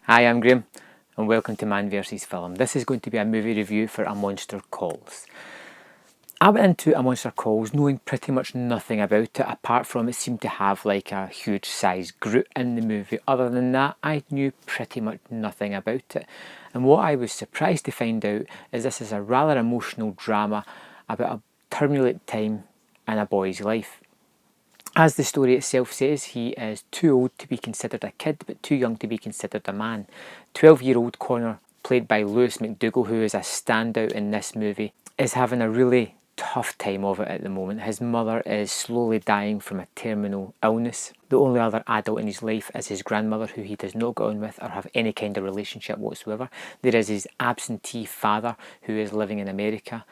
Hi, I'm Graham and welcome to Man vs Film. This is going to be a movie review for A Monster Calls. I went into A Monster Calls knowing pretty much nothing about it, apart from it seemed to have like a huge size Groot in the movie. Other than that, I knew pretty much nothing about it. And what I was surprised to find out is this is a rather emotional drama about a turbulent time in a boy's life. As the story itself says, he is too old to be considered a kid, but too young to be considered a man. 12-year-old Connor, played by Lewis McDougall, who is a standout in this movie, is having a really tough time of it at the moment. His mother is slowly dying from a terminal illness. The only other adult in his life is his grandmother, who he does not get on with or have any kind of relationship whatsoever. There is his absentee father, who is living in America,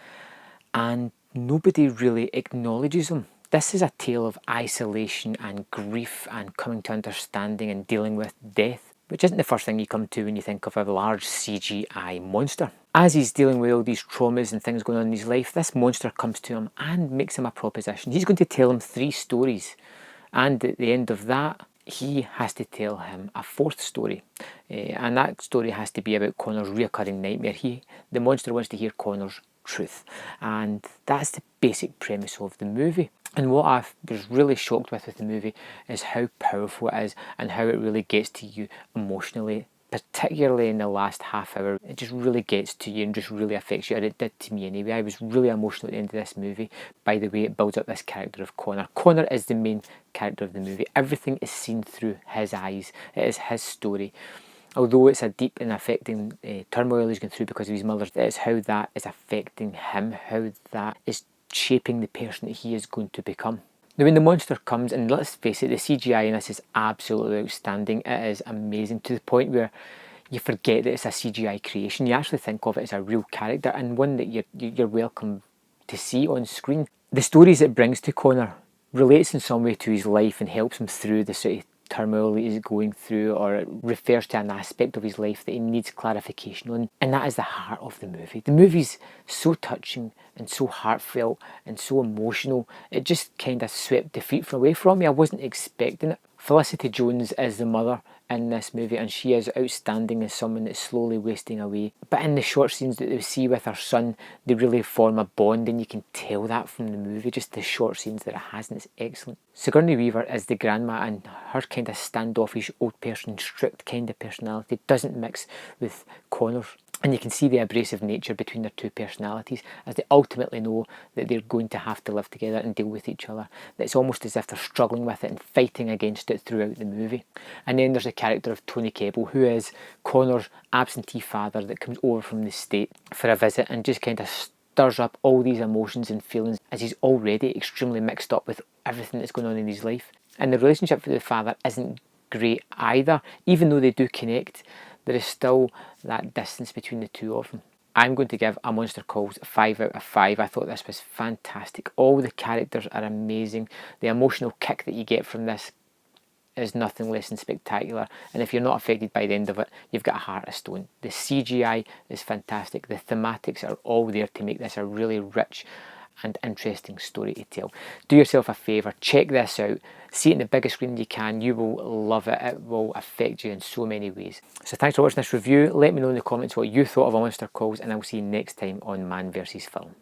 and nobody really acknowledges him. This is a tale of isolation and grief and coming to understanding and dealing with death, which isn't the first thing you come to when you think of a large CGI monster. As he's dealing with all these traumas and things going on in his life, this monster comes to him and makes him a proposition. He's going to tell him 3 stories, and at the end of that, he has to tell him a 4th story. And that story has to be about Connor's reoccurring nightmare. The monster wants to hear Connor's truth, and that's the basic premise of the movie. And what I was really shocked with the movie is how powerful it is and how it really gets to you emotionally, particularly in the last half hour. It just really gets to you and just really affects you, and it did to me anyway. I was really emotional at the end of this movie by the way it builds up this character of Connor. Connor is the main character of the movie. Everything is seen through his eyes. It is his story. Although it's a deep and affecting turmoil he's going through because of his mother, it is how that is affecting him, how that is shaping the person that he is going to become. Now when the monster comes, and let's face it, the CGI in this is absolutely outstanding. It is amazing to the point where you forget that it's a CGI creation. You actually think of it as a real character and one that you're welcome to see on screen. The stories it brings to Connor relates in some way to his life and helps him through the sort of turmoil that he's going through, or it refers to an aspect of his life that he needs clarification on, and that is the heart of the movie. The movie's so touching and so heartfelt and so emotional, it just kind of swept the feet away from me. I wasn't expecting it. Felicity Jones is the mother in this movie, and she is outstanding as someone that's slowly wasting away. But in the short scenes that we see with her son, they really form a bond, and you can tell that from the movie, just the short scenes that it has, and it's excellent. Sigourney Weaver is the grandma, and her kind of standoffish, old person, strict kind of personality doesn't mix with Connor's. And you can see the abrasive nature between their 2 personalities as they ultimately know that they're going to have to live together and deal with each other. It's almost as if they're struggling with it and fighting against it throughout the movie. And then there's the character of Tony Kebbell, who is Connor's absentee father that comes over from the State for a visit and just kind of stirs up all these emotions and feelings as he's already extremely mixed up with everything that's going on in his life. And the relationship with the father isn't great either. Even though they do connect, there is still that distance between the 2 of them. I'm going to give A Monster Calls 5 out of 5. I thought this was fantastic. All the characters are amazing. The emotional kick that you get from this is nothing less than spectacular. And if you're not affected by the end of it, you've got a heart of stone. The CGI is fantastic. The thematics are all there to make this a really rich and interesting story to tell. Do yourself a favour, check this out, see it in the biggest screen you can. You will love it. It will affect you in so many ways. So thanks for watching this review. Let me know in the comments what you thought of A Monster Calls, and I'll see you next time on Man vs Film.